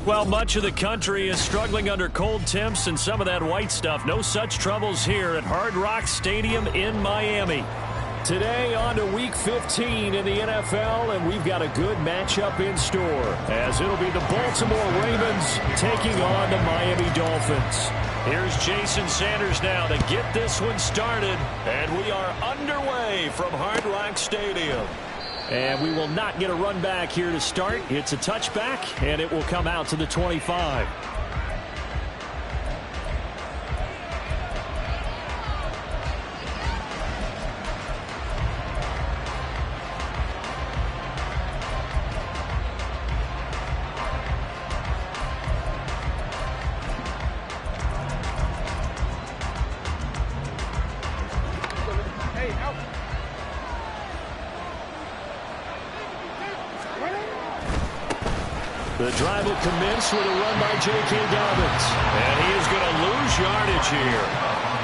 Well, much of the country is struggling under cold temps and some of that white stuff. No such troubles here at Hard Rock Stadium in Miami. Today on to Week 15 in the NFL, and we've got a good matchup in store, as it'll be the Baltimore Ravens taking on the Miami Dolphins. Here's Jason Sanders now to get this one started, and we are underway from Hard Rock Stadium. And we will not get a run back here to start. It's a touchback, and it will come out to the 25. The drive will commence with a run by J.K. Dobbins. And he is going to lose yardage here.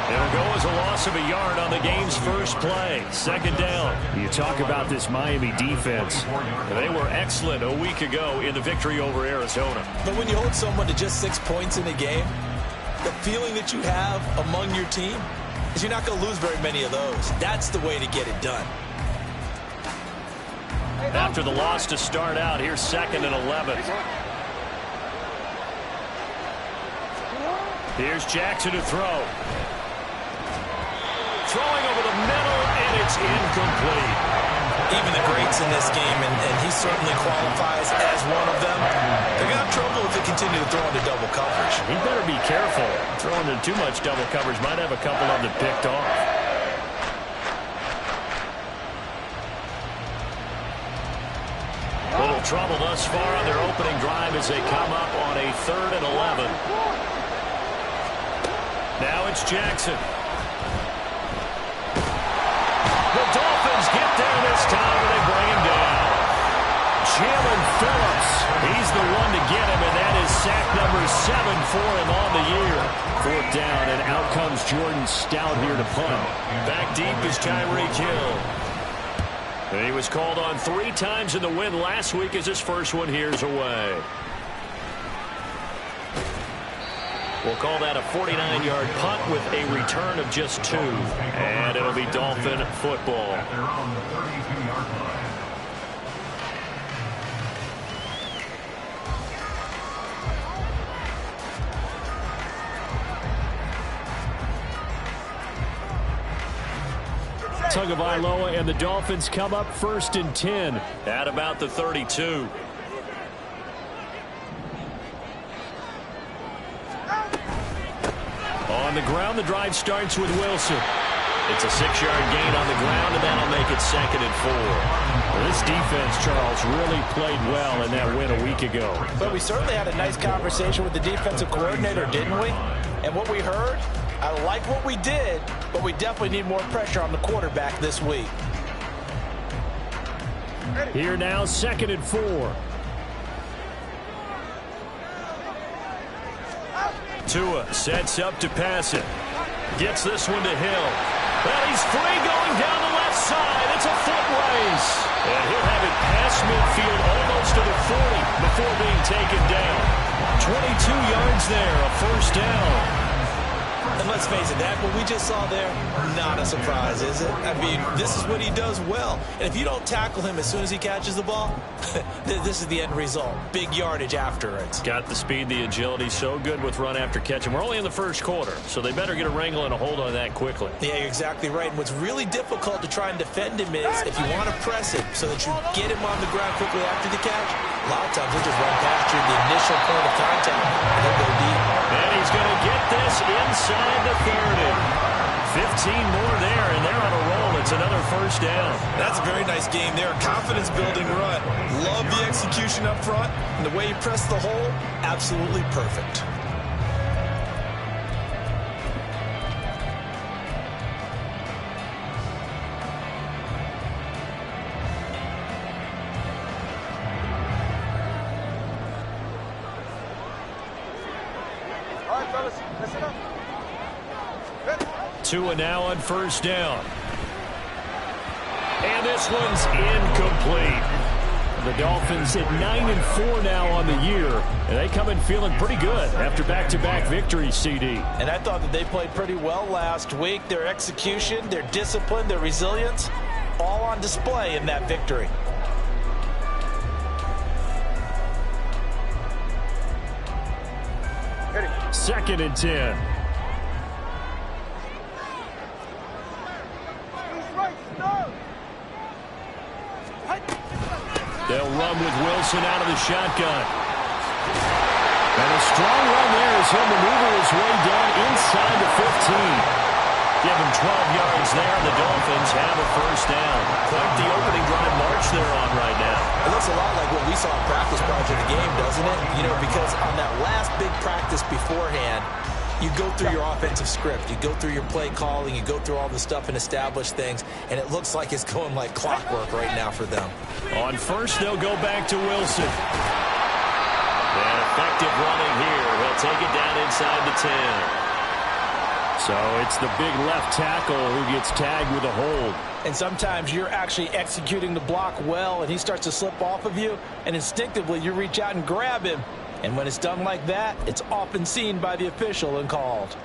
It'll go as a loss of a yard on the game's first play. Second down. You talk about this Miami defense. They were excellent a week ago in the victory over Arizona. But when you hold someone to just 6 points in a game, the feeling that you have among your team is you're not going to lose very many of those. That's the way to get it done. After the loss to start out, here's 2nd and 11. Here's Jackson to throw. Throwing over the middle, and it's incomplete. Even the greats in this game, and he certainly qualifies as one of them, they're going to have trouble if they continue to throw into double coverage. He better be careful. Throwing into too much double coverage might have a couple of them picked off. Little trouble thus far on their opening drive as they come up on a 3rd and 11. Now it's Jackson. The Dolphins get there this time, and they bring him down. Jalen Phillips, he's the one to get him, and that is sack number 7 for him on the year. 4th down, and out comes Jordan Stout here to punt. Back deep is Tyreek Hill. And he was called on 3 times in the win last week as his first one here's away. We'll call that a 49-yard punt with a return of just 2. And it'll be Dolphin football. Tagovailoa and the Dolphins come up 1st and 10 at about the 32. On the ground, the drive starts with Wilson. It's a 6-yard gain on the ground, and that'll make it 2nd and 4. Well, this defense, Charles, really played well in that win a week ago. But we certainly had a nice conversation with the defensive coordinator, didn't we? And what we heard, I like what we did, but we definitely need more pressure on the quarterback this week. Here now, 2nd and 4. Tua sets up to pass it. Gets this one to Hill. And he's free going down the left side. It's a foot race. And he'll have it past midfield almost to the 40 before being taken down. 22 yards there, a 1st down. And let's face it, that what we just saw there, not a surprise, is it? I mean, this is what he does well. And if you don't tackle him as soon as he catches the ball, this is the end result. Big yardage after it. Got the speed, the agility, so good with run after catch. And we're only in the 1st quarter, so they better get a wrangle and a hold on that quickly. Yeah, you're exactly right. And what's really difficult to try and defend him is if you want to press him so that you get him on the ground quickly after the catch, a lot of times he'll just run past you at the initial point of contact, and he'll go deep. And he's going to get this inside the 30. 15 more there, and they're on a roll. It's another 1st down. That's a very nice game there. Confidence-building run. Love the execution up front, and the way he pressed the hole, absolutely perfect. Tua now on 1st down. And this one's incomplete. The Dolphins at 9-4 now on the year, and they come in feeling pretty good after back-to-back victories, CD. And I thought that they played pretty well last week. Their execution, their discipline, their resilience, all on display in that victory. Second and 10. They'll run with Wilson out of the shotgun. And a strong run there as he'll maneuver his way down inside the 15. Give him 12 yards there. The Dolphins have a first down. Quite the opening drive march they're on right now. It looks a lot like what we saw in practice prior to the game, doesn't it? You know, because on that last big practice beforehand, you go through your offensive script. You go through your play calling. You go through all the stuff and establish things. And it looks like it's going like clockwork right now for them. On first, they'll go back to Wilson. And effective running here. He'll take it down inside the 10. So it's the big left tackle who gets tagged with a hold. And sometimes you're actually executing the block well, and he starts to slip off of you, and instinctively you reach out and grab him. And when it's done like that, it's often seen by the official and called.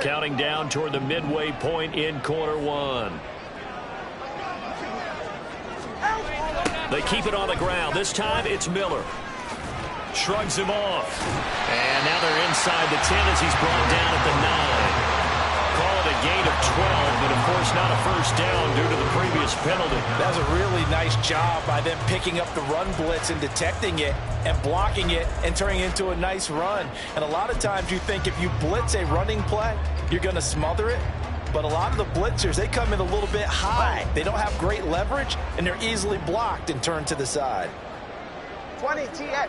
Counting down toward the midway point in quarter one. They keep it on the ground. This time it's Miller. Shrugs him off. And now they're inside the 10 as he's brought down at the 9. Call it a gain of 12, but of course not a first down due to the previous penalty. That was a really nice job by them picking up the run blitz and detecting it and blocking it and turning it into a nice run. And a lot of times you think if you blitz a running play, you're going to smother it. But a lot of the blitzers, they come in a little bit high. They don't have great leverage, and they're easily blocked and turned to the side. 20 TX.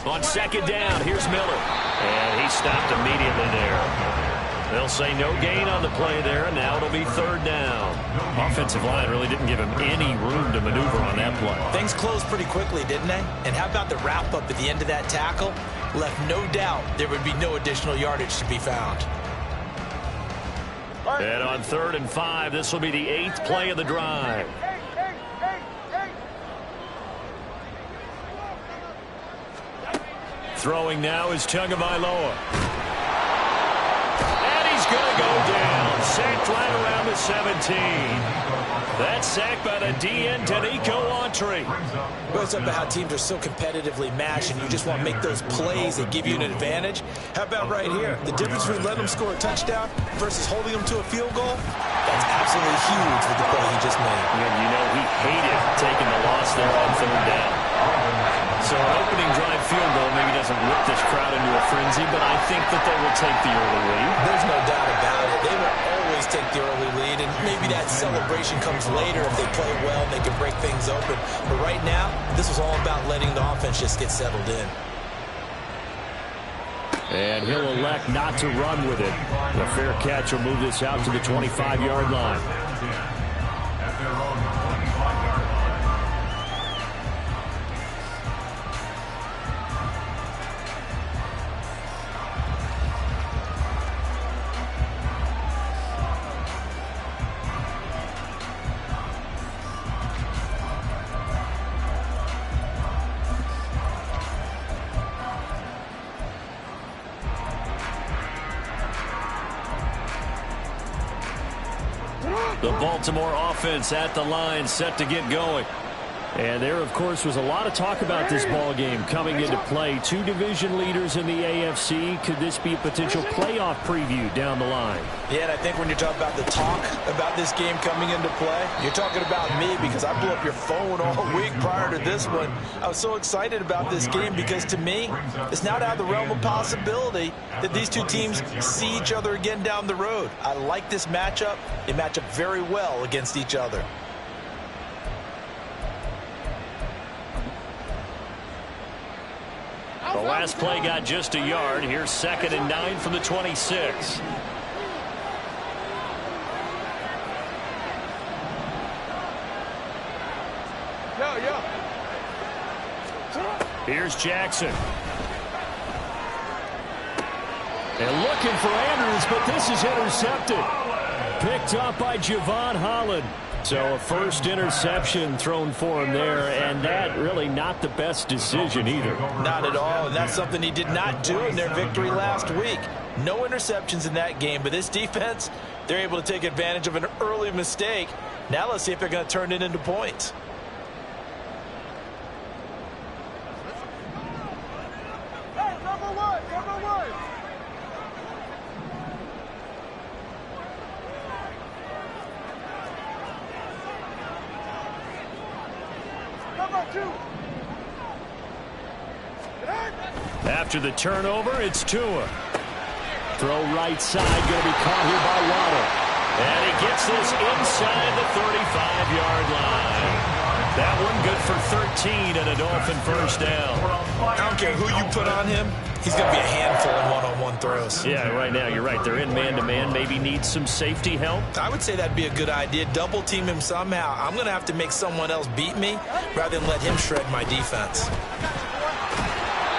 On second down, here's Miller. And he stopped immediately there. They'll say no gain on the play there, and now it'll be third down. Offensive line really didn't give him any room to maneuver on that play. Things closed pretty quickly, didn't they? And how about the wrap-up at the end of that tackle? Left no doubt there would be no additional yardage to be found. And on 3rd and 5, this will be the 8th play of the drive. Throwing now is Tagovailoa. And he's going to go down. Sacked right around the 17. That's sacked by the DN, Danico Autry. Well, it's about how teams are so competitively matched, and you just want to make those plays that give you an advantage. How about right here? The difference between letting them score a touchdown versus holding them to a field goal? That's absolutely huge with the play he just made. And you know he hated taking the loss there on 3rd down. So an opening drive field goal maybe doesn't whip this crowd into a frenzy, but I think that they will take the early lead. There's no doubt about it. They will always take the early lead, and maybe that celebration comes later if they play well and they can break things open. But right now, this was all about letting the offense just get settled in. And he'll elect not to run with it. The fair catch will move this out to the 25-yard line. The Baltimore offense at the line, set to get going. And there, of course, was a lot of talk about this ball game coming into play. Two division leaders in the AFC. Could this be a potential playoff preview down the line? Yeah, and I think when you're talking about the talk about this game coming into play, you're talking about me because I blew up your phone all week prior to this one. I was so excited about this game because, to me, it's not out of the realm of possibility that these two teams see each other again down the road. I like this matchup. They match up very well against each other. The last play got just a yard. Here's 2nd and 9 from the 26. Here's Jackson. And looking for Andrews, but this is intercepted. Picked up by Javon Holland. So a first interception thrown for him there, and that really not the best decision either. Not at all, and that's something he did not do in their victory last week. No interceptions in that game, but this defense, they're able to take advantage of an early mistake. Now let's see if they're going to turn it into points. Hey, number one, number one. Number two. After the turnover, it's Tua. Throw right side, going to be caught here by Waddle. And he gets this inside the 35-yard line. That one good for 13 and a Dolphin first down. I don't care who you put on him, he's going to be a handful in one-on-one throws. Yeah, right now, you're right. They're in man-to-man. Maybe needs some safety help. I would say that'd be a good idea. Double team him somehow. I'm going to have to make someone else beat me rather than let him shred my defense.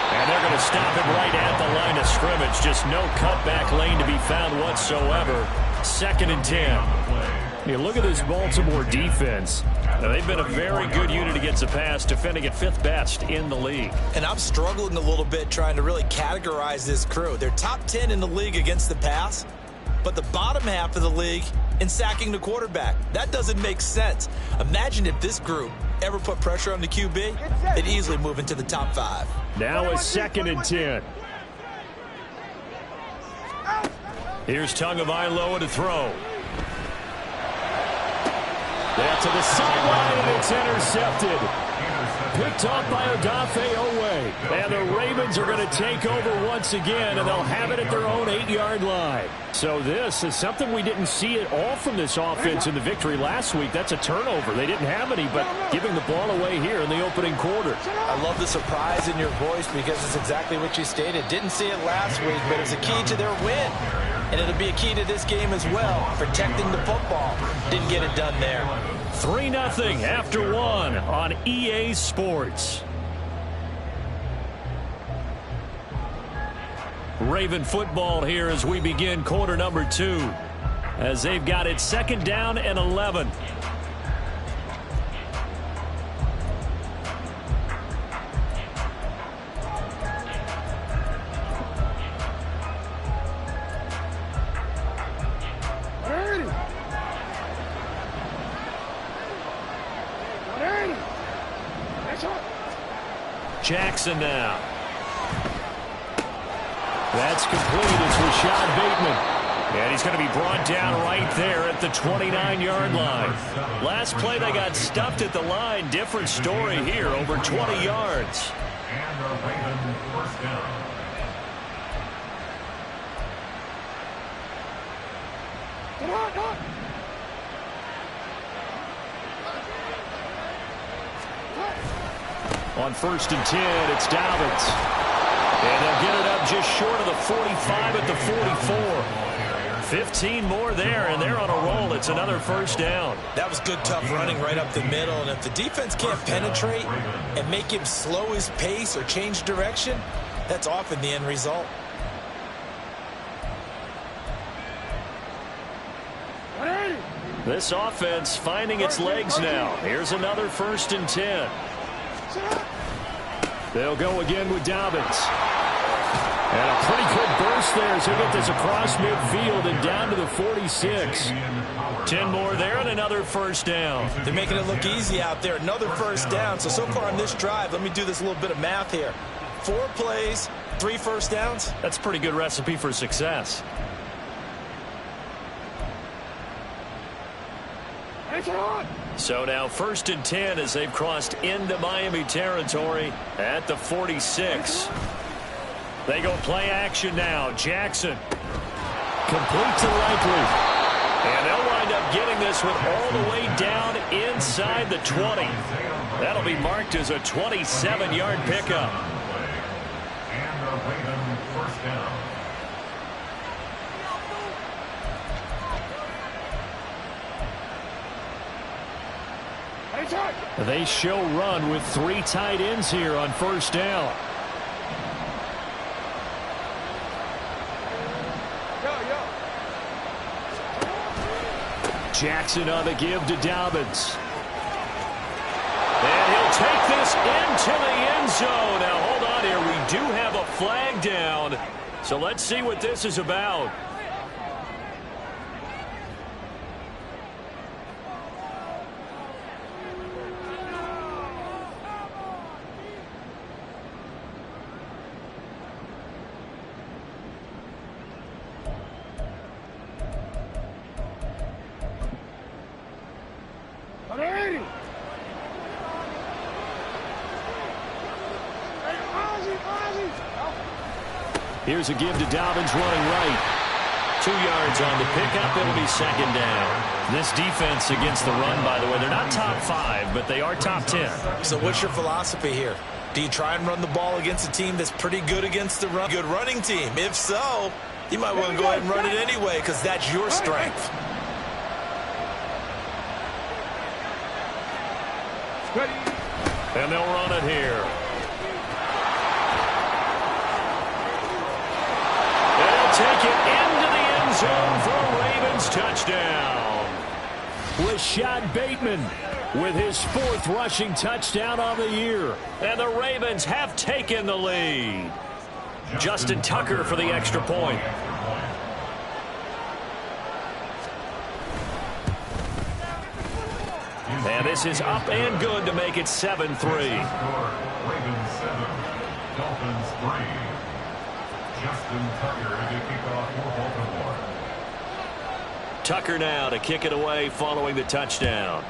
And they're going to stop it right at the line of scrimmage. Just no cutback lane to be found whatsoever. 2nd and 10. You look at this Baltimore defense. Now, they've been a very good unit against the pass, defending at 5th best in the league. And I'm struggling a little bit trying to really categorize this crew. They're top 10 in the league against the pass, but the bottom half of the league in sacking the quarterback. That doesn't make sense. Imagine if this group ever put pressure on the QB, they'd easily move into the top 5. Now a 2nd and 10. Here's Tagovailoa to throw. That's to the sideline, and it's intercepted. Picked off by Odafe Owe. And the Ravens are going to take over once again, and they'll have it at their own 8-yard line. So this is something we didn't see at all from this offense in the victory last week. That's a turnover. They didn't have any, but giving the ball away here in the opening quarter. I love the surprise in your voice because it's exactly what you stated. Didn't see it last week, but it's a key to their win. And it'll be a key to this game as well, protecting the football. Didn't get it done there. 3-0 after 1 on EA Sports. Raven football here as we begin quarter number 2. As they've got it 2nd down and 11. Jackson now. That's complete. It's Rashad Bateman. And he's going to be brought down right there at the 29-yard line. Last play, they got stuffed at the line. Different story here, over 20 yards. And the Ravens first down. On 1st and 10, it's Dobbins. And they'll get it up just short of the 45 at the 44. 15 more there, and they're on a roll. It's another first down. That was good, tough running right up the middle. And if the defense can't penetrate and make him slow his pace or change direction, that's often the end result. This offense finding its legs now. Here's another 1st and 10. They'll go again with Dobbins. And a pretty good burst there as he'll get this across midfield and down to the 46. 10 more there and another first down. They're making it look easy out there. Another first down. So far on this drive, let me do this little bit of math here. 4 plays, 3 first downs. That's a pretty good recipe for success. So now 1st and 10 as they've crossed into Miami territory at the 46. They go play action now. Jackson. Complete to Likely. And they'll wind up getting this one all the way down inside the 20. That'll be marked as a 27-yard pickup. And the Ravens first down. They show run with 3 tight ends here on first down. Jackson on the give to Dobbins. And he'll take this into the end zone. Now, hold on here. We do have a flag down. So let's see what this is about. Here's a give to Dobbins running right. 2 yards on the pickup. It'll be second down. This defense against the run, by the way, they're not top 5, but they are top 10. So what's your philosophy here? Do you try and run the ball against a team that's pretty good against the run? Good running team. If so, you might want to go ahead and run it anyway because that's your strength. And they'll run it here. Take it into the end zone for a Ravens touchdown. Rashad Bateman with his 4th rushing touchdown on the year. And the Ravens have taken the lead. Justin Tucker for the extra point. And this is up and good to make it 7-3. Ravens 7, Dolphins 3. Justin Tucker to kick off for Baltimore. Tucker now to kick it away following the touchdown.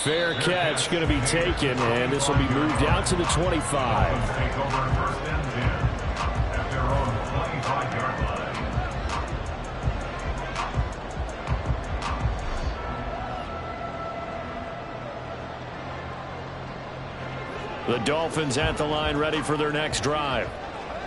Fair catch going to be taken, and this will be moved out to the 25. Take over first and 10 at their own 25-yard line. The Dolphins at the line ready for their next drive.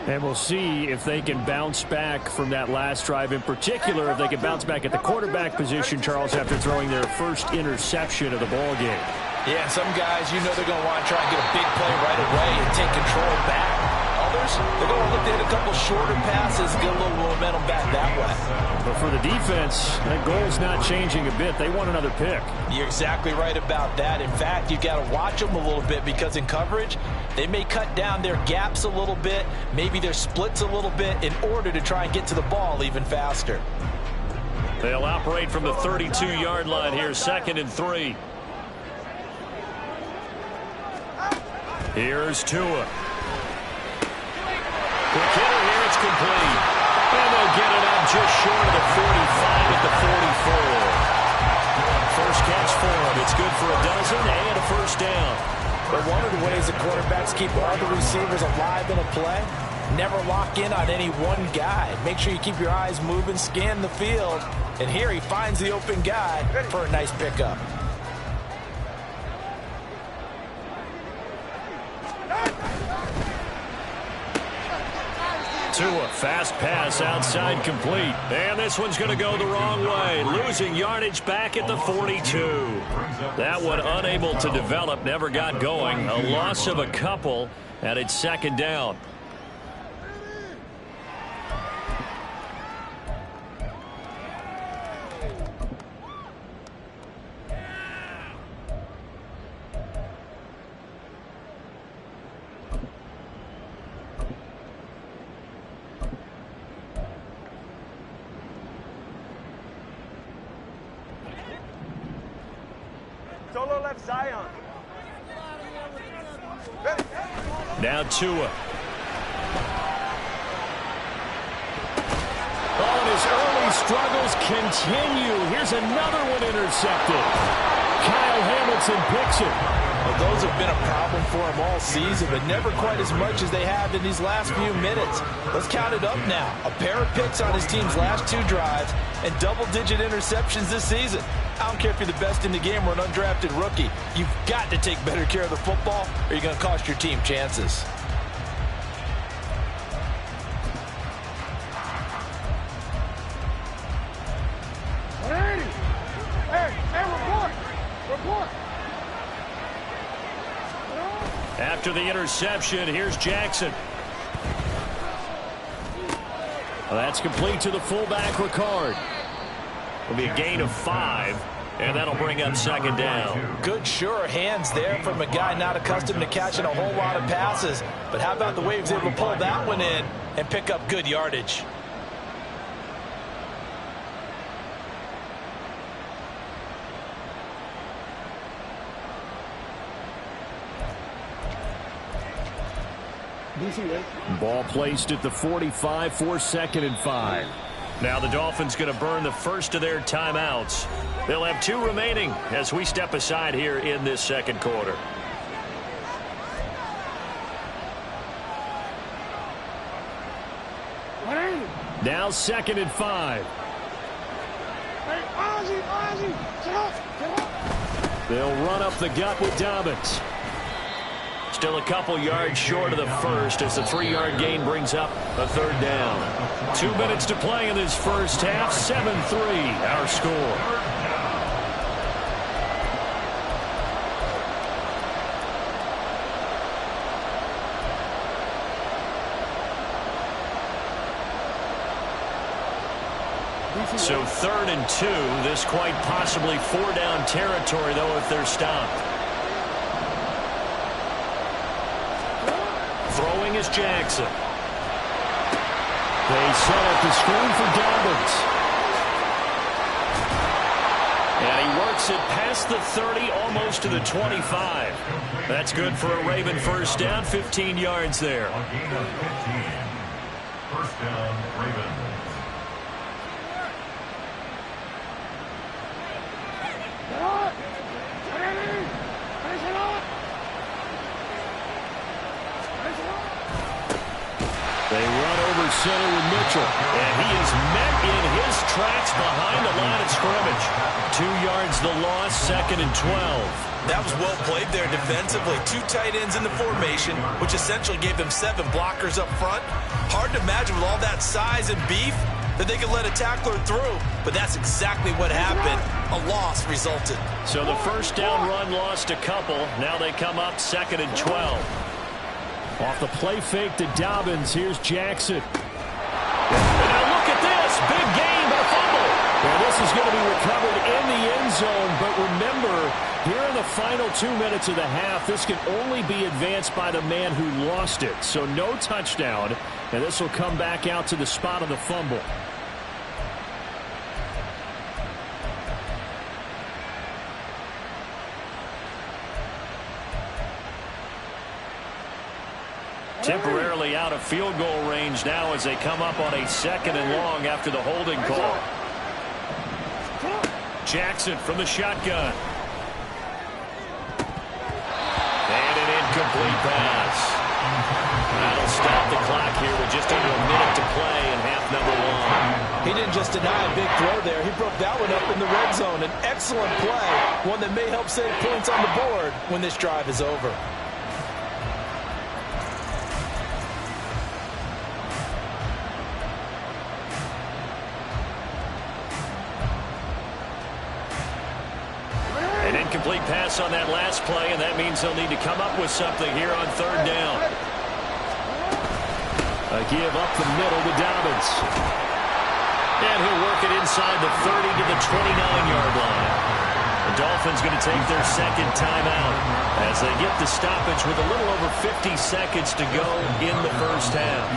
And we'll see if they can bounce back from that last drive. In particular, if they can bounce back at the quarterback position, Charles, after throwing their first interception of the ball game. Yeah, some guys, you know they're going to want to try and get a big play right away and take control back. Others, they're going to look to hit a couple shorter passes and get a little momentum back that way. But for the defense, that goal's not changing a bit. They want another pick. You're exactly right about that. In fact, you've got to watch them a little bit because in coverage, they may cut down their gaps a little bit, maybe their splits a little bit in order to try and get to the ball even faster. They'll operate from the 32-yard line here, 2nd and 3. Here's Tua. Quick hitter here, it's complete. And they'll get it up just short of the 45 at the 44. First catch for him. It's good for a dozen and a first down. But one of the ways the quarterbacks keep all the receivers alive in a play, never lock in on any one guy. Make sure you keep your eyes moving, scan the field. And here he finds the open guy for a nice pickup. Tua, fast pass outside complete. And this one's going to go the wrong way. Losing yardage back at the 42. That one unable to develop, never got going. A loss of a couple, and it's 2nd down. Solo left Zion. Now Tua. Oh, and his early struggles continue. Here's another one intercepted. Kyle Hamilton picks it. Well, those have been a problem for him all season, but never quite as much as they have in these last few minutes. Let's count it up now. A pair of picks on his team's last 2 drives and double-digit interceptions this season. I don't care if you're the best in the game or an undrafted rookie. You've got to take better care of the football or you're going to cost your team chances. Hey! after the interception. Here's Jackson. Well, that's complete to the fullback, Ricard. It'll be a gain of 5, and that'll bring up second down. Good, sure hands there from a guy not accustomed to catching a whole lot of passes. But how about the way he was able to pull that one in and pick up good yardage? Ball placed at the 45 for 2nd and 5. Now the Dolphins going to burn the first of their timeouts. They'll have 2 remaining as we step aside here in this second quarter. Now 2nd and 5. They'll run up the gut with Dobbins. Still a couple yards short of the first as the 3-yard gain brings up a 3rd down. 2 minutes to play in this first half. 7-3 our score. So 3rd and 2. This quite possibly 4-down territory, though, if they're stopped. Throwing is Jackson. They set up the screen for Dobbins. And he works it past the 30, almost to the 25. That's good for a Raven first down, 15 yards there. A gain of 15. First down, Ravens. They run over center with Mitchell. And he is met in his tracks behind the line of scrimmage. 2 yards the loss, 2nd and 12. That was well played there defensively. 2 tight ends in the formation, which essentially gave them 7 blockers up front. Hard to imagine with all that size and beef that they could let a tackler through. But that's exactly what happened. A loss resulted. So the first down run lost a couple. Now they come up 2nd and 12. Off the play fake to Dobbins. Here's Jackson. And now look at this. Big gain, but a fumble. Now this is going to be recovered in the end zone. But remember, here in the final 2 minutes of the half, this can only be advanced by the man who lost it. So no touchdown. And this will come back out to the spot of the fumble. Temporarily out of field goal range now as they come up on a 2nd and long after the holding call. Jackson from the shotgun. And an incomplete pass. That'll stop the clock here with just under a minute to play in half number 1. He didn't just deny a big throw there. He broke that one up in the red zone. An excellent play. One that may help save points on the board when this drive is over. Incomplete pass on that last play, and that means they'll need to come up with something here on 3rd down. A give up the middle to Dobbins. And he'll work it inside the 30 to the 29-yard line. The Dolphins going to take their 2nd timeout as they get the stoppage with a little over 50 seconds to go in the first half.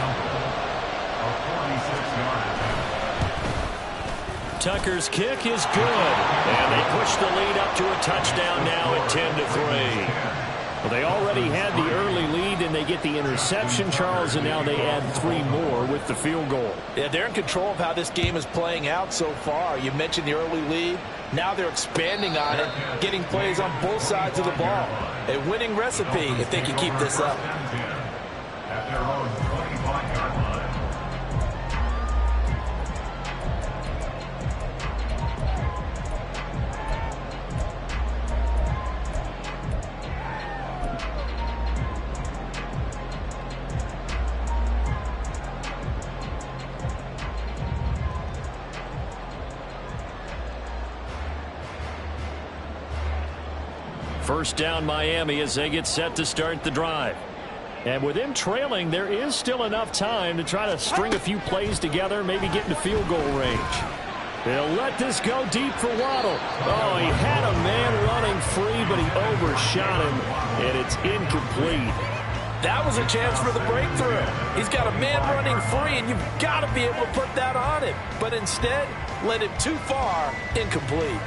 Tucker's kick is good, and they push the lead up to a touchdown now at 10-3. Well, they already had the early lead, and they get the interception, Charles, and now they add 3 more with the field goal. Yeah, they're in control of how this game is playing out so far. You mentioned the early lead. Now they're expanding on it, getting plays on both sides of the ball. A winning recipe if they can keep this up. At their own 25-yard line. First down Miami as they get set to start the drive. And with them trailing, there is still enough time to try to string a few plays together, maybe get into field goal range. They'll let this go deep for Waddle. Oh, he had a man running free, but he overshot him, and it's incomplete. That was a chance for the breakthrough. He's got a man running free, and you've got to be able to put that on him. But instead, led it too far, incomplete.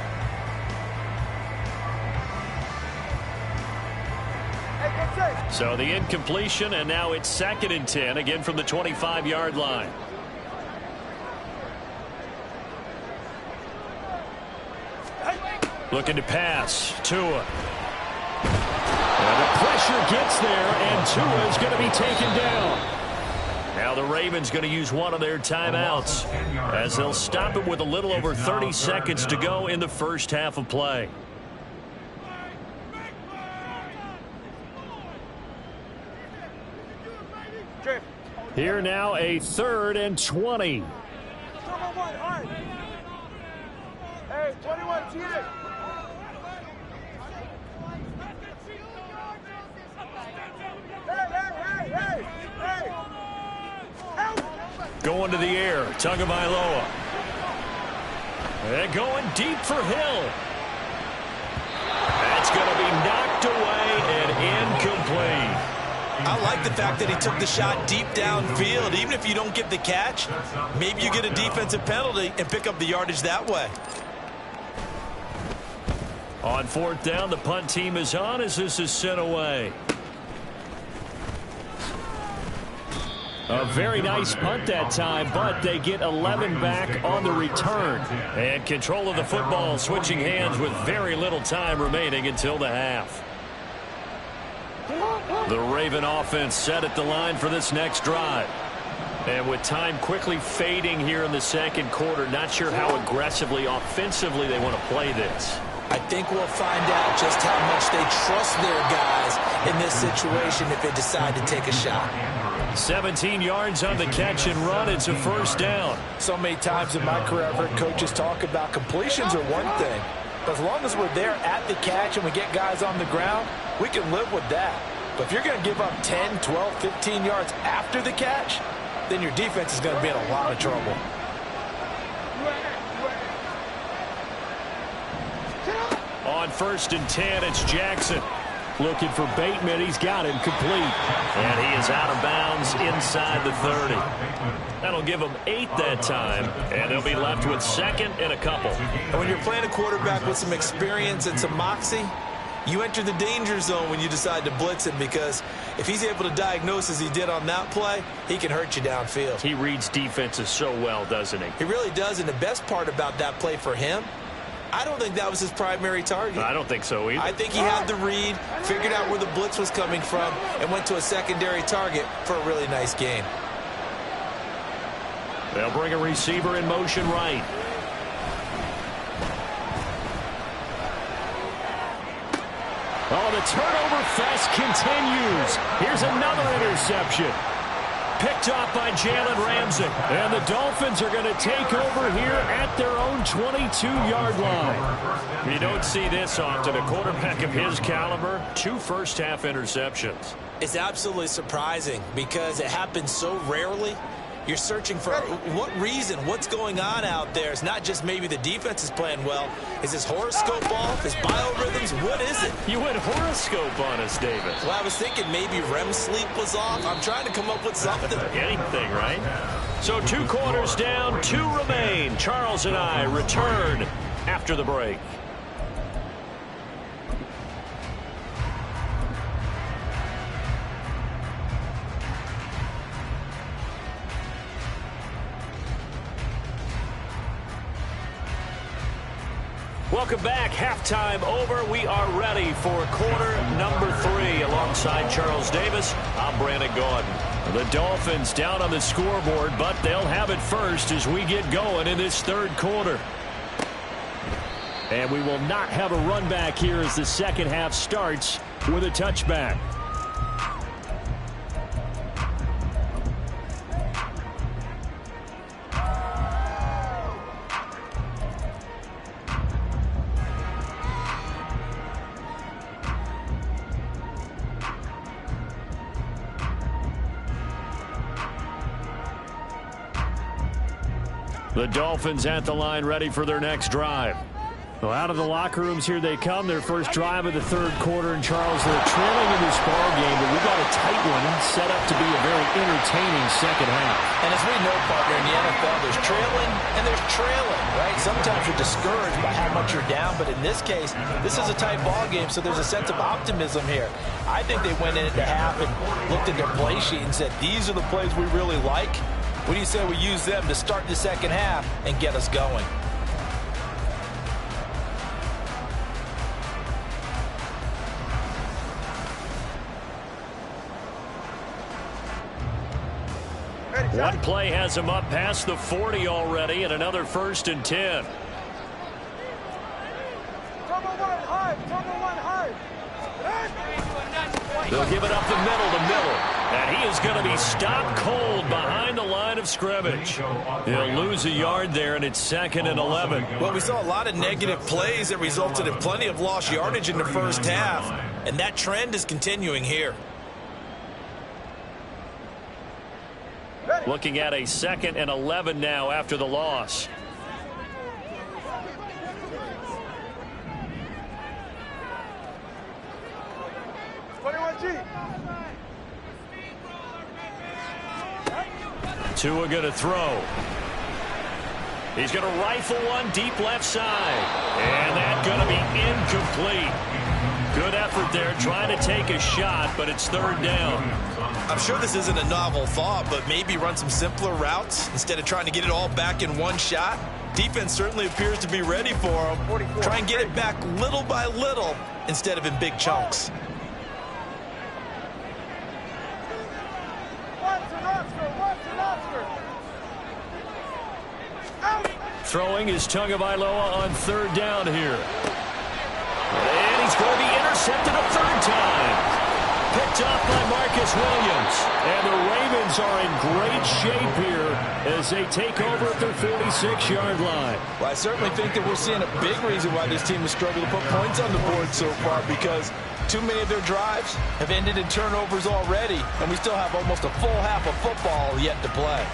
So the incompletion, and now it's 2nd and 10, again from the 25-yard line. Looking to pass. Tua. And the pressure gets there, and Tua is going to be taken down. Now the Ravens going to use one of their timeouts as they'll stop it with a little over 30 seconds to go in the first half of play. Here now a 3rd and 20. Hey, 21, TJ. Hey. Going to the air, Tagovailoa. And going deep for Hill. That's going to be knocked away and incomplete. I like the fact that he took the shot deep downfield. Even if you don't get the catch, maybe you get a defensive penalty and pick up the yardage that way. On 4th down, the punt team is on as this is sent away. A very nice punt that time, but they get 11 back on the return. And control of the football switching hands with very little time remaining until the half. The Raven offense set at the line for this next drive. And with time quickly fading here in the 2nd quarter, not sure how aggressively, offensively they want to play this. I think we'll find out just how much they trust their guys in this situation if they decide to take a shot. 17 yards on the catch and run. It's a 1st down. So many times in my career, I've heard coaches talk about completions are one thing. But as long as we're there at the catch and we get guys on the ground, we can live with that. But if you're going to give up 10, 12, 15 yards after the catch, then your defense is going to be in a lot of trouble. On 1st and 10, it's Jackson. Looking for Bateman. He's got him complete. And he is out of bounds inside the 30. That'll give them 8 that time. And they'll be left with 2nd and a couple. And when you're playing a quarterback with some experience and some moxie, you enter the danger zone when you decide to blitz him, because if he's able to diagnose as he did on that play, he can hurt you downfield. He reads defenses so well, doesn't he? He really does, and the best part about that play for him, I don't think that was his primary target. I don't think so either. I think he had the read, figured out where the blitz was coming from, and went to a secondary target for a really nice gain. They'll bring a receiver in motion right. Oh, the turnover fest continues. Here's another interception. Picked off by Jalen Ramsey. And the Dolphins are going to take over here at their own 22-yard line. You don't see this often. A quarterback of his caliber, 2 first-half interceptions. It's absolutely surprising because it happens so rarely. You're searching for what reason, what's going on out there. It's not just maybe the defense is playing well. Is his horoscope off? His biorhythms? What is it? You went horoscope on us, David. Well, I was thinking maybe REM sleep was off. I'm trying to come up with something. Anything, right? So 2 quarters down, 2 remain. Charles and I return after the break. Welcome back. Halftime over. We are ready for quarter number 3. Alongside Charles Davis, I'm Brandon Gordon. The Dolphins down on the scoreboard, but they'll have it first as we get going in this 3rd quarter. And we will not have a run back here as the 2nd half starts with a touchback. The Dolphins at the line ready for their next drive. Well, out of the locker rooms here they come. Their first drive of the third quarter. And, Charles, they're trailing in this ball game, but we got a tight one set up to be a very entertaining second half. And as we know, partner, in the NFL, there's trailing and there's trailing, right? Sometimes you're discouraged by how much you're down, but in this case, this is a tight ball game, so there's a sense of optimism here. I think they went in at the half and looked at their play sheet and said, these are the plays we really like. What do you say we use them to start the second half and get us going? One play has him up past the 40 already, and another 1st and 10. They'll give it up the middle, and he is going to be stopped cold behind the line of scrimmage. He'll lose a yard there, and it's 2nd and 11. Well, we saw a lot of negative plays that resulted in plenty of lost yardage in the first half, and that trend is continuing here. Looking at a 2nd and 11 now after the loss. Tua going to throw. He's going to rifle one deep left side. And that's going to be incomplete. Good effort there trying to take a shot, but it's 3rd down. I'm sure this isn't a novel thought, but maybe run some simpler routes instead of trying to get it all back in one shot. Defense certainly appears to be ready for him. Try and get it back little by little instead of in big chunks. Throwing is Tagovailoa on 3rd down here. And he's going to be intercepted a 3rd time. Picked up by Marcus Williams. And the Ravens are in great shape here as they take over at their 46-yard line. Well, I certainly think that we're seeing a big reason why this team has struggled to put points on the board so far, because too many of their drives have ended in turnovers already, and we still have almost a full half of football yet to play.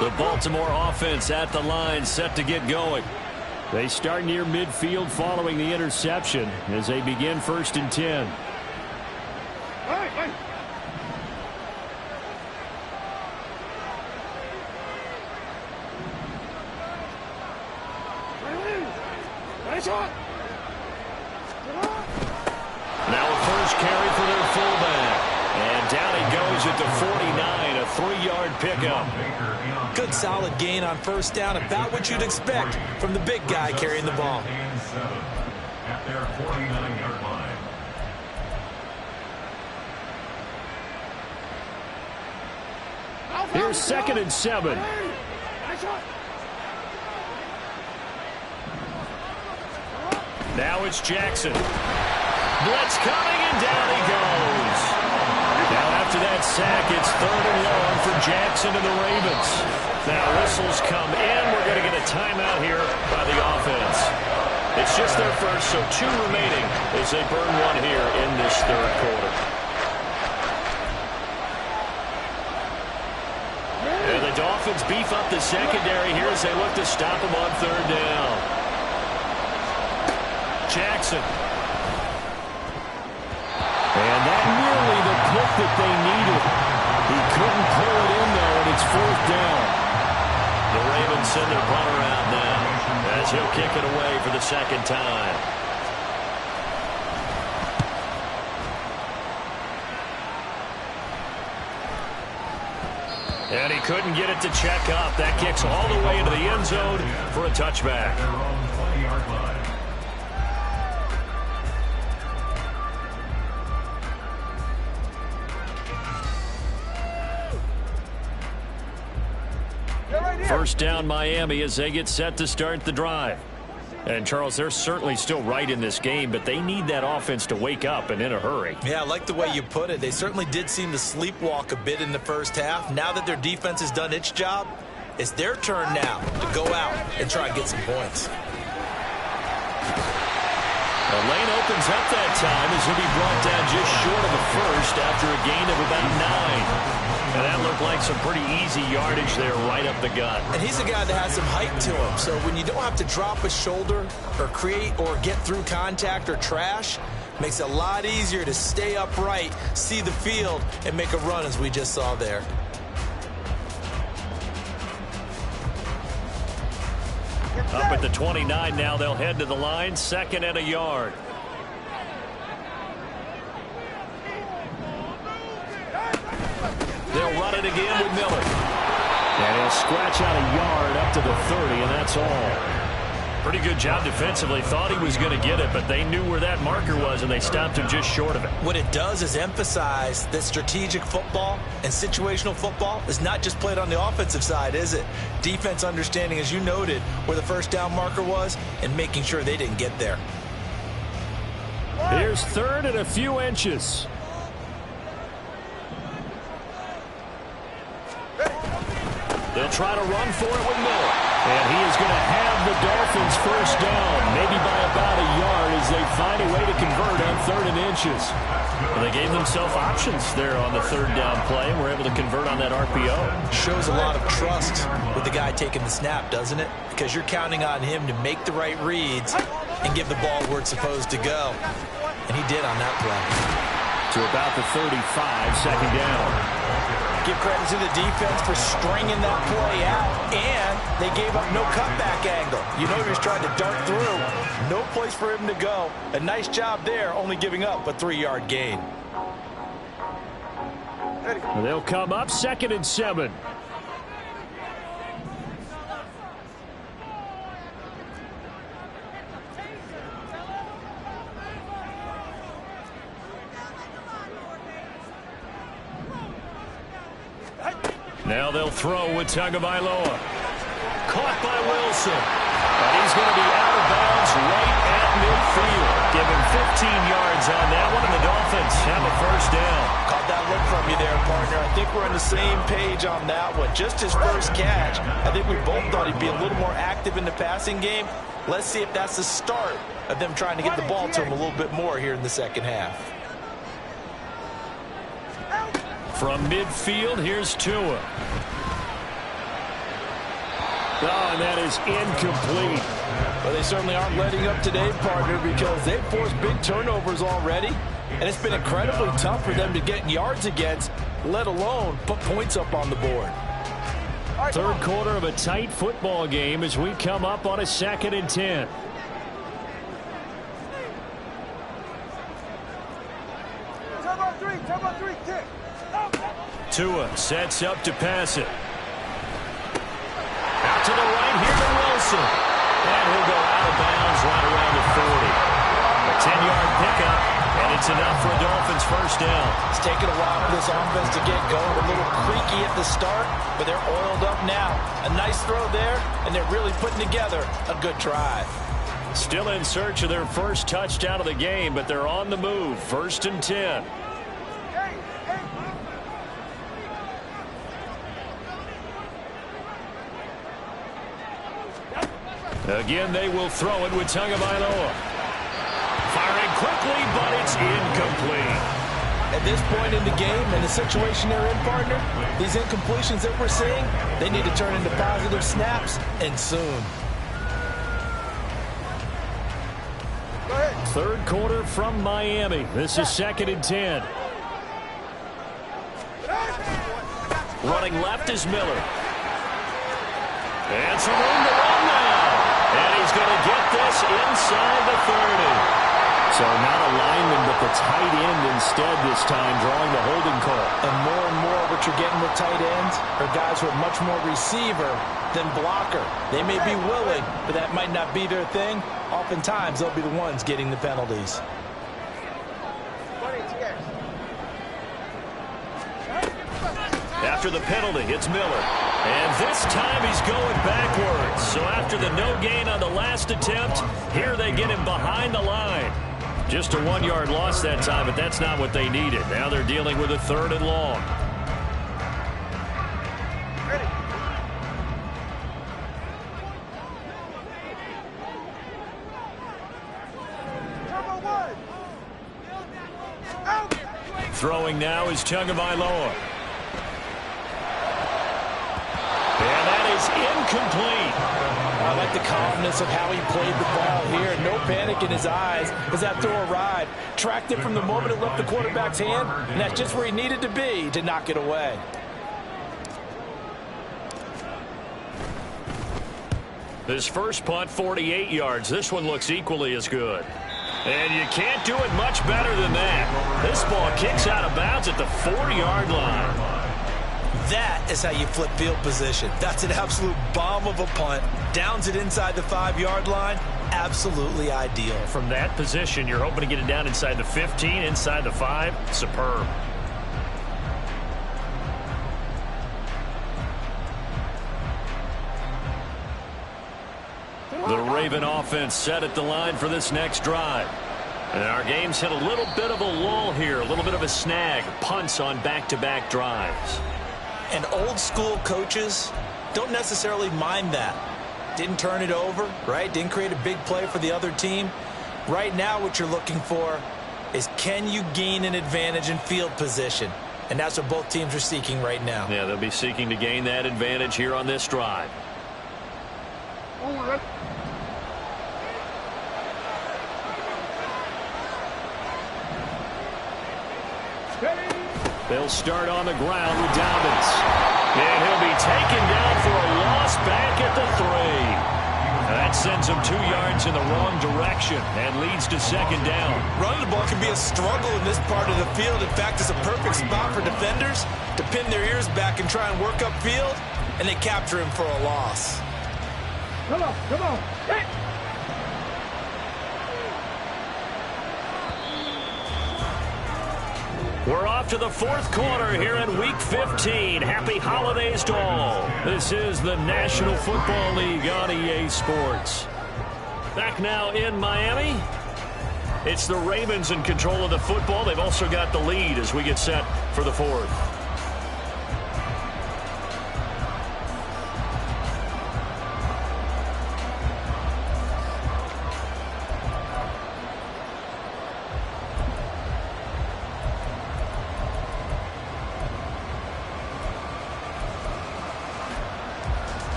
The Baltimore offense at the line, set to get going. They start near midfield following the interception as they begin 1st and 10. Now a first carry for their fullback. And down he goes at the 49, a 3-yard pickup. Good solid gain on 1st down, about what you'd expect from the big guy carrying the ball. At their 49-yard line. Here's 2nd and 7. Now it's Jackson. Blitz coming, and down he goes. Now after that sack, it's 3rd and long for Jackson and the Ravens. Now whistles come in. We're going to get a timeout here by the offense. It's just their first, so 2 remaining as they burn one here in this 3rd quarter. And the Dolphins beef up the secondary here as they look to stop him on 3rd down. Jackson. And that nearly the pick that they needed. He couldn't pull it in, though, and it's 4th down. The Ravens send their punter out now as he'll kick it away for the 2nd time. And he couldn't get it to check up. That kicks all the way into the end zone for a touchback. Their own 20-yard line. First down Miami as they get set to start the drive. And, Charles, they're certainly still right in this game, but they need that offense to wake up and in a hurry. Yeah, I like the way you put it. They certainly did seem to sleepwalk a bit in the first half. Now that their defense has done its job, it's their turn now to go out and try and get some points. The lane opens up that time as he'll be brought down just short of gain of about 9. And that looked like some pretty easy yardage there right up the gut. And he's a guy that has some height to him. So when you don't have to drop a shoulder or create or get through contact or trash, makes it a lot easier to stay upright, see the field, and make a run as we just saw there. Up at the 29 now, they'll head to the line, 2nd and a yard. They'll run it again with Miller. And he'll scratch out a yard up to the 30, and that's all. Pretty good job defensively. Thought he was going to get it, but they knew where that marker was, and they stopped him just short of it. What it does is emphasize that strategic football and situational football is not just played on the offensive side, is it? Defense understanding, as you noted, where the first down marker was and making sure they didn't get there. Here's 3rd and a few inches. They'll try to run for it with Miller. And he is going to have the Dolphins first down, maybe by about a yard as they find a way to convert on 3rd and inches. Well, they gave themselves options there on the 3rd down play and were able to convert on that RPO. Shows a lot of trust with the guy taking the snap, doesn't it? Because you're counting on him to make the right reads and give the ball where it's supposed to go. And he did on that play. To about the 35, 2nd down. Give credit to the defense for stringing that play out, and they gave up no cutback angle. You know he was trying to dart through. No place for him to go. A nice job there, only giving up a 3-yard gain. They'll come up 2nd and 7. Now they'll throw with Tagovailoa. Caught by Wilson. And he's going to be out of bounds right at midfield. Give him 15 yards on that one, and the Dolphins have a first down. Caught that look from you there, partner. I think we're on the same page on that one. Just his first catch. I think we both thought he'd be a little more active in the passing game. Let's see if that's the start of them trying to get the ball to him a little bit more here in the second half. From midfield, here's Tua. Oh, and that is incomplete. Well, they certainly aren't letting up today, partner, because they've forced big turnovers already, and it's been incredibly tough for them to get yards against, let alone put points up on the board. 3rd quarter of a tight football game as we come up on a 2nd and 10. Turbo 3, kick. Tua sets up to pass it. Out to the right here to Wilson. And he'll go out of bounds right around the 40. A 10-yard pickup, and it's enough for a Dolphins first down. It's taken a while for this offense to get going. A little creaky at the start, but they're oiled up now. A nice throw there, and they're really putting together a good drive. Still in search of their first touchdown of the game, but they're on the move. 1st and 10. Again, they will throw it with Tagovailoa. Firing quickly, but it's incomplete. At this point in the game and the situation they're in, partner, these incompletions that we're seeing, they need to turn into positive snaps, and soon. 3rd quarter from Miami. This is 2nd and 10. Running left is Miller. And some room to run now. And he's going to get this inside the 30. So not a lineman, but the tight end instead this time, drawing the holding call. And more what you're getting with tight ends are guys who are much more receiver than blocker. They may be willing, but that might not be their thing. Oftentimes, they'll be the ones getting the penalties. After the penalty, it's Miller. And this time he's going backwards. So after the no gain on the last attempt, here they get him behind the line. Just a 1-yard loss that time, but that's not what they needed. Now they're dealing with a 3rd and long. Throwing now is Tagovailoa. And that is incomplete. I like the confidence of how he played the ball here. No panic in his eyes as that throw arrived. Tracked it from the moment it left the quarterback's hand, and that's just where he needed to be to knock it away. This first punt, 48 yards. This one looks equally as good. And you can't do it much better than that. This ball kicks out of bounds at the 40-yard line. That is how you flip field position. That's an absolute bomb of a punt. Downs it inside the 5-yard line. Absolutely ideal. From that position, you're hoping to get it down inside the 15, inside the 5. Superb. The Raven offense set at the line for this next drive. And our game's hit a little bit of a lull here, a little bit of a snag. Punts on back-to-back drives. And old school coaches don't necessarily mind that. Didn't turn it over, right? Didn't create a big play for the other team. Right now what you're looking for is, can you gain an advantage in field position? And that's what both teams are seeking right now. Yeah, they'll be seeking to gain that advantage here on this drive. They'll start on the ground with Dobbins. And he'll be taken down for a loss back at the 3. That sends him 2 yards in the wrong direction and leads to second down. Running the ball can be a struggle in this part of the field. In fact, it's a perfect spot for defenders to pin their ears back and try and work upfield, and they capture him for a loss. Come on, come on. Hey. We're off to the fourth quarter here in Week 15. Happy holidays to all. This is the National Football League on EA Sports. Back now in Miami. It's the Ravens in control of the football. They've also got the lead as we get set for the fourth.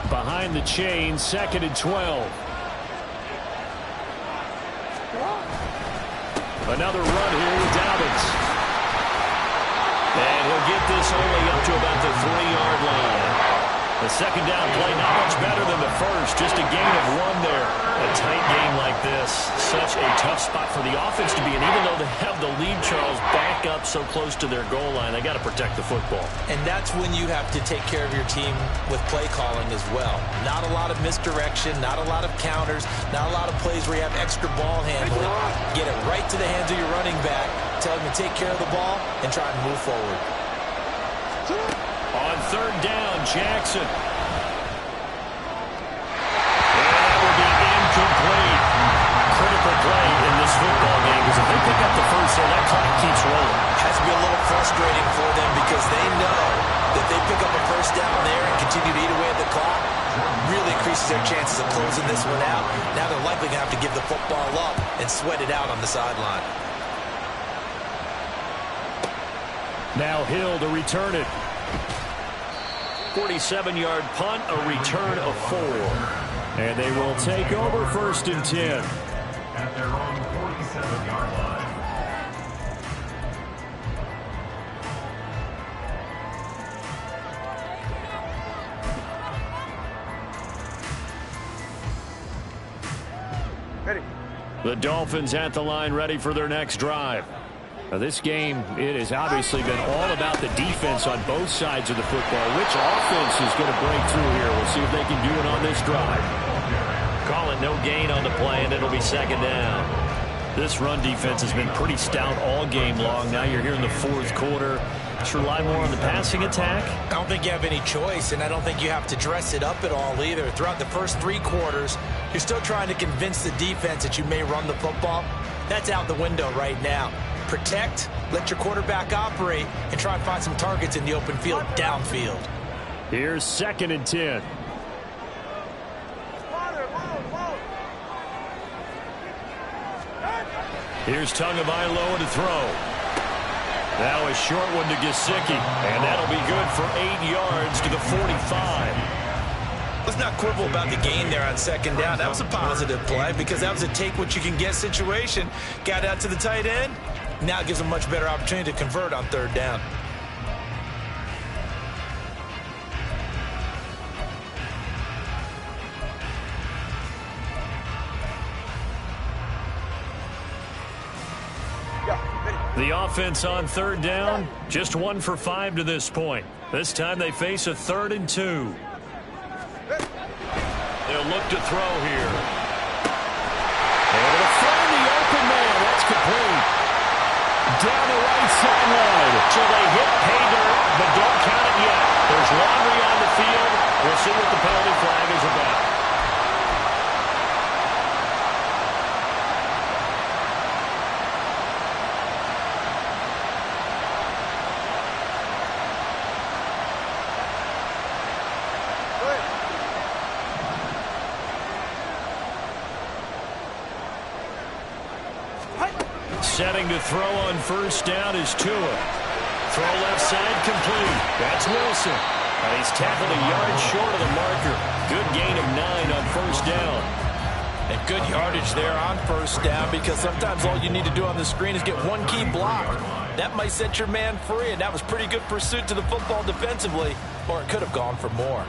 Behind the chain, 2nd and 12. Another run here with Dobbins. And he'll get this only up to about the 3-yard line. The second down play not much better than the first, just a gain of 1 there. A tight game like this, such a tough spot for the offense to be in. Even though they have the lead, Charles, back up so close to their goal line, they got to protect the football. And that's when you have to take care of your team with play calling as well. Not a lot of misdirection, not a lot of counters, not a lot of plays where you have extra ball handling. Get it right to the hands of your running back, tell him to take care of the ball, and try and move forward. On 3rd down, Jackson. And that will be incomplete. Critical play in this football game, because if they pick up the first, so that clock keeps rolling. Has to be a little frustrating for them because they know that they pick up a first down there and continue to eat away at the clock, really increases their chances of closing this one out. Now they're likely going to have to give the football up and sweat it out on the sideline. Now Hill to return it. 47-yard punt, a return of 4. And they will take over 1st and 10. At their own 47-yard line. Ready. The Dolphins at the line ready for their next drive. Now this game, it has obviously been all about the defense on both sides of the football. Which offense is going to break through here? We'll see if they can do it on this drive. Call it no gain on the play, and it'll be 2nd down. This run defense has been pretty stout all game long. Now you're here in the 4th quarter. Just rely more on the passing attack. I don't think you have any choice, and I don't think you have to dress it up at all either. Throughout the first 3 quarters, you're still trying to convince the defense that you may run the football. That's out the window right now. Protect, let your quarterback operate, and try and find some targets in the open field, downfield. Here's 2nd and 10. Here's Tagovailoa to throw. Now a short one to Gesicki, and that'll be good for 8 yards to the 45. Let's not quibble about the gain there on second down. That was a positive play because that was a take-what-you-can-get situation. Got out to the tight end. Now it gives them a much better opportunity to convert on third down. The offense on third down, just 1 for 5 to this point. This time they face a 3rd and 2. They'll look to throw here. And it'll find the open man. That's complete. Down the right sideline. So they hit pay dirt, but don't count it yet. There's laundry on the field. We'll see what the penalty flag is about. Setting to throw on first down is Tua. Throw left side complete. That's Wilson. And he's tackled a yard short of the marker. Good gain of 9 on first down. And good yardage there on first down because sometimes all you need to do on the screen is get one key block. That might set your man free, and that was pretty good pursuit to the football defensively, or it could have gone for more.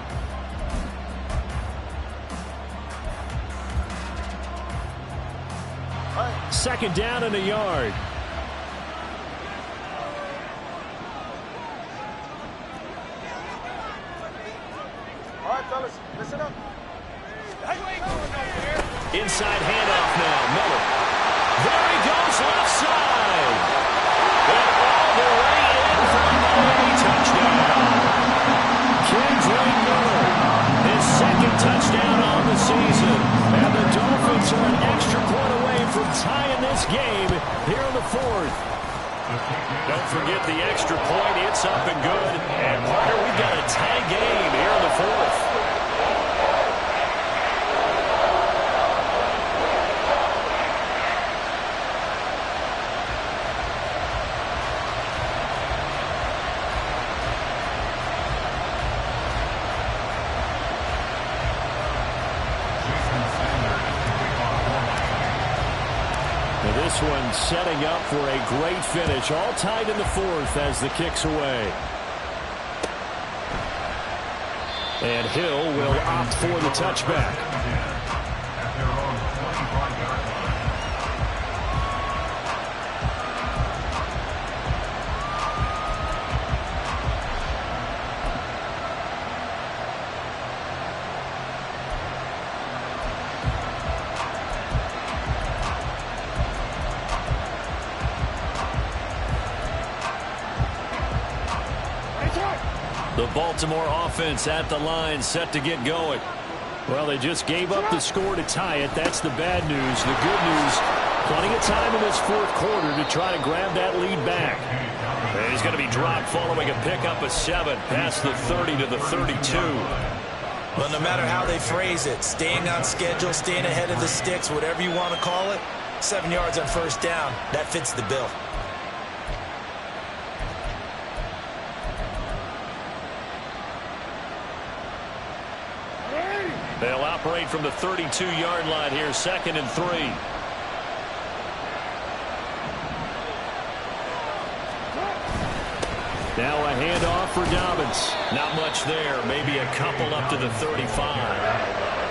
Second down and a yard. All right, fellas, listen up. Inside handoff now. Miller. There he goes, left side. And all the way in for a Miami touchdown. Kendrick Miller, his 2nd touchdown on the season. And the Dolphins are an extra point away from tying this game here in the 4th. Don't forget the extra point. It's up and good. And, partner, we've got a tie game here in the 4th. This one setting up for a great finish. All tied in the 4th as the kick's away. And Hill will opt for the touchback. At their own 25-yard line. The Baltimore offense at the line, set to get going. Well, they just gave up the score to tie it. That's the bad news. The good news, plenty of time in this 4th quarter to try to grab that lead back. And he's going to be dropped following a pickup of 7 past the 30 to the 32. Well, no matter how they phrase it, staying on schedule, staying ahead of the sticks, whatever you want to call it, 7 yards on first down, that fits the bill. They'll operate from the 32-yard line here, 2nd and 3. Now a handoff for Dobbins. Not much there, maybe a couple up to the 35.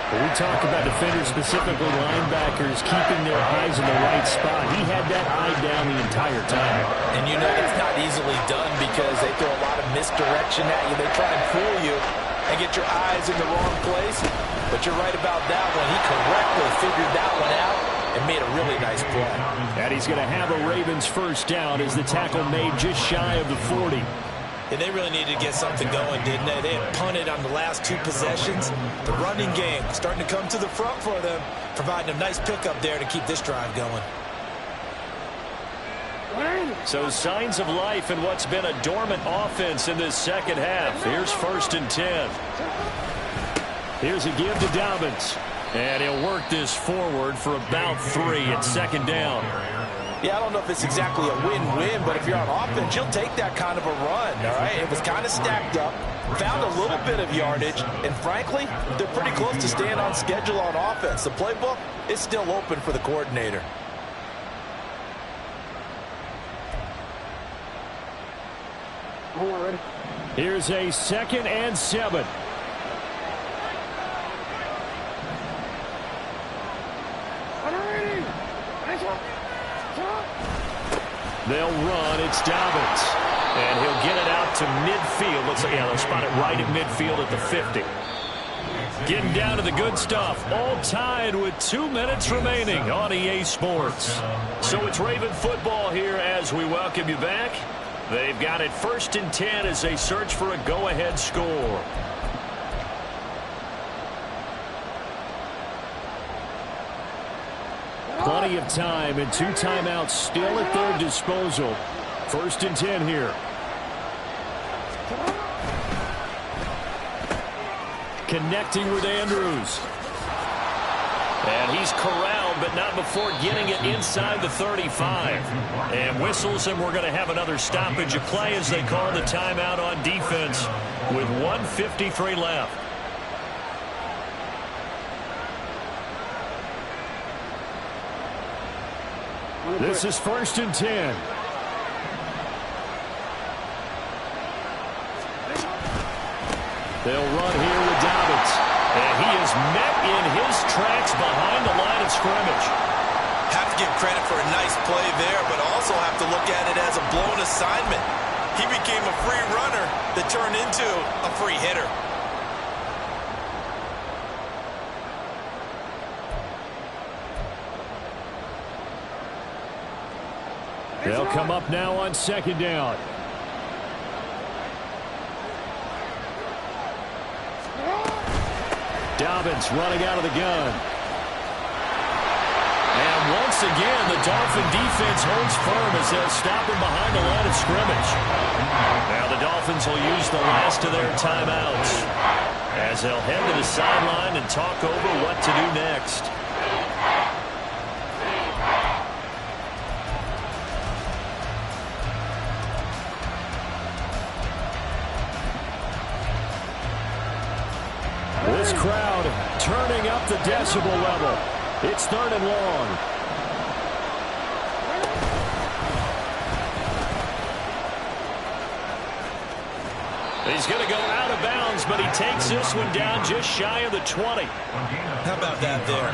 When we talk about defenders, specifically linebackers, keeping their eyes in the right spot, he had that eye down the entire time. And you know that's not easily done because they throw a lot of misdirection at you. They try and fool you and get your eyes in the wrong place. But you're right about that one. He correctly figured that one out and made a really nice play. And he's going to have a Ravens first down as the tackle made just shy of the 40. And they really needed to get something going, didn't they? They had punted on the last 2 possessions. The running game starting to come to the front for them, providing a nice pickup there to keep this drive going. So signs of life in what's been a dormant offense in this second half. Here's 1st and 10. Here's a give to Dobbins. And he'll work this forward for about 3 at 2nd down. Yeah, I don't know if it's exactly a win-win, but if you're on offense, you'll take that kind of a run, all right? It was kind of stacked up, found a little bit of yardage, and frankly, they're pretty close to staying on schedule on offense. The playbook is still open for the coordinator. Here's a 2nd and 7. They'll run. It's Dobbins. And he'll get it out to midfield. Looks like, yeah, they'll spot it right at midfield at the 50. Getting down to the good stuff. All tied with 2 minutes remaining on EA Sports. So it's Raven football here as we welcome you back. They've got it 1st and 10 as they search for a go-ahead score. Plenty of time and 2 timeouts still at their disposal. 1st and 10 here. Connecting with Andrews. And he's corralled, but not before getting it inside the 35. And whistles, and we're going to have another stoppage of play as they call the timeout on defense with 1:53 left. This is 1st and 10. They'll run here with Dobbins. And he is met in his tracks behind the line of scrimmage. Have to give credit for a nice play there, but also have to look at it as a blown assignment. He became a free runner that turned into a free hitter. They'll come up now on 2nd down. Dobbins running out of the gun. And once again, the Dolphin defense holds firm as they'll stop him behind the line of scrimmage. Now the Dolphins will use the last of their timeouts as they'll head to the sideline and talk over what to do next. This crowd turning up the decibel level. It's 3rd and long. He's going to go out of bounds, but he takes this one down just shy of the 20. How about that there?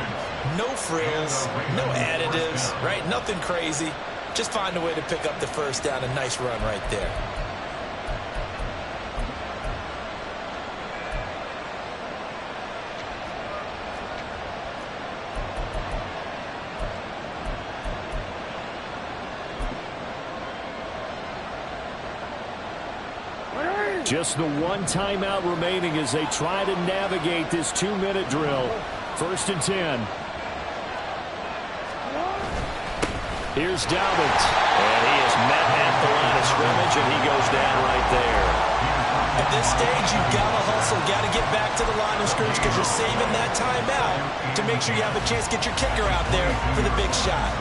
No frills, no additives, right? Nothing crazy. Just find a way to pick up the 1st down. A nice run right there. Just the 1 timeout remaining as they try to navigate this 2-minute drill. 1st and 10. Here's Dobbins. And he is met at the line of scrimmage, and he goes down right there. At this stage, you've got to hustle. Got to get back to the line of scrimmage because you're saving that timeout to make sure you have a chance to get your kicker out there for the big shot.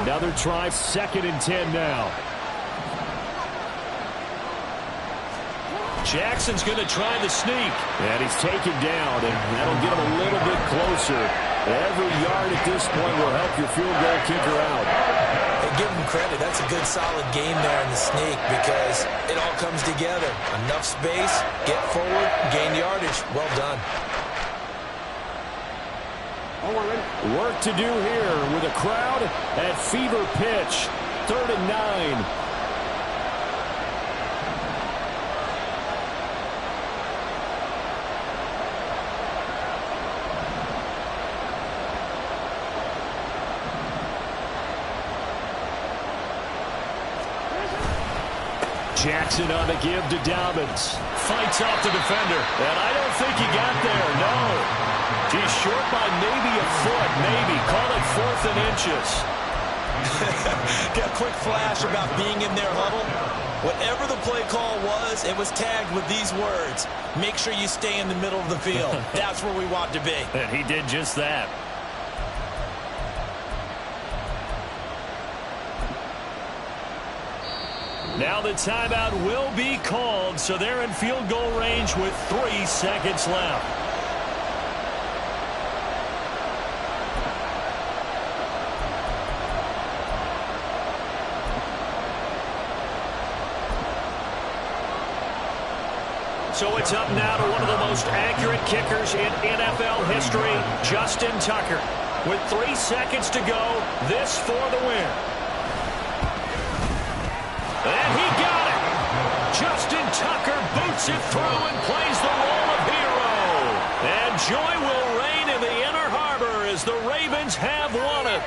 Another try, 2nd and 10 now. Jackson's going to try the sneak. And he's taken down, and that'll get him a little bit closer. Every yard at this point will help your field goal kicker out. Hey, give him credit. That's a good, solid game there in the sneak because it all comes together. Enough space, get forward, gain yardage. Well done. Work to do here with a crowd at fever pitch. 3rd and 9. Jackson on the give to Dobbins. Fights off the defender. And I don't think he got there, no. He's short by maybe a foot, maybe. Call it 4th and inches. Got a quick flash about being in their huddle. Whatever the play call was, it was tagged with these words: make sure you stay in the middle of the field. That's where we want to be. And he did just that. Now the timeout will be called, so they're in field goal range with 3 seconds left. So it's up now to one of the most accurate kickers in NFL history, Justin Tucker. With 3 seconds to go, this for the win. And he got it. Justin Tucker boots it through and plays the role of hero. And joy will reign in the Inner Harbor as the Ravens have won it.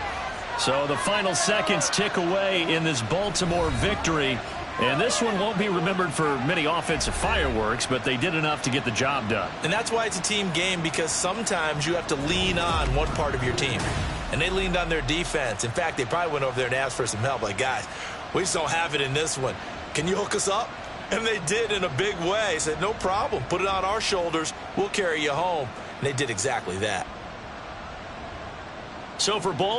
So the final seconds tick away in this Baltimore victory. And this one won't be remembered for many offensive fireworks, but they did enough to get the job done. And that's why it's a team game, because sometimes you have to lean on one part of your team. And they leaned on their defense. In fact, they probably went over there and asked for some help. Like, guys, we just don't have it in this one. Can you hook us up? And they did in a big way. Said, no problem. Put it on our shoulders. We'll carry you home. And they did exactly that. So for Baltimore,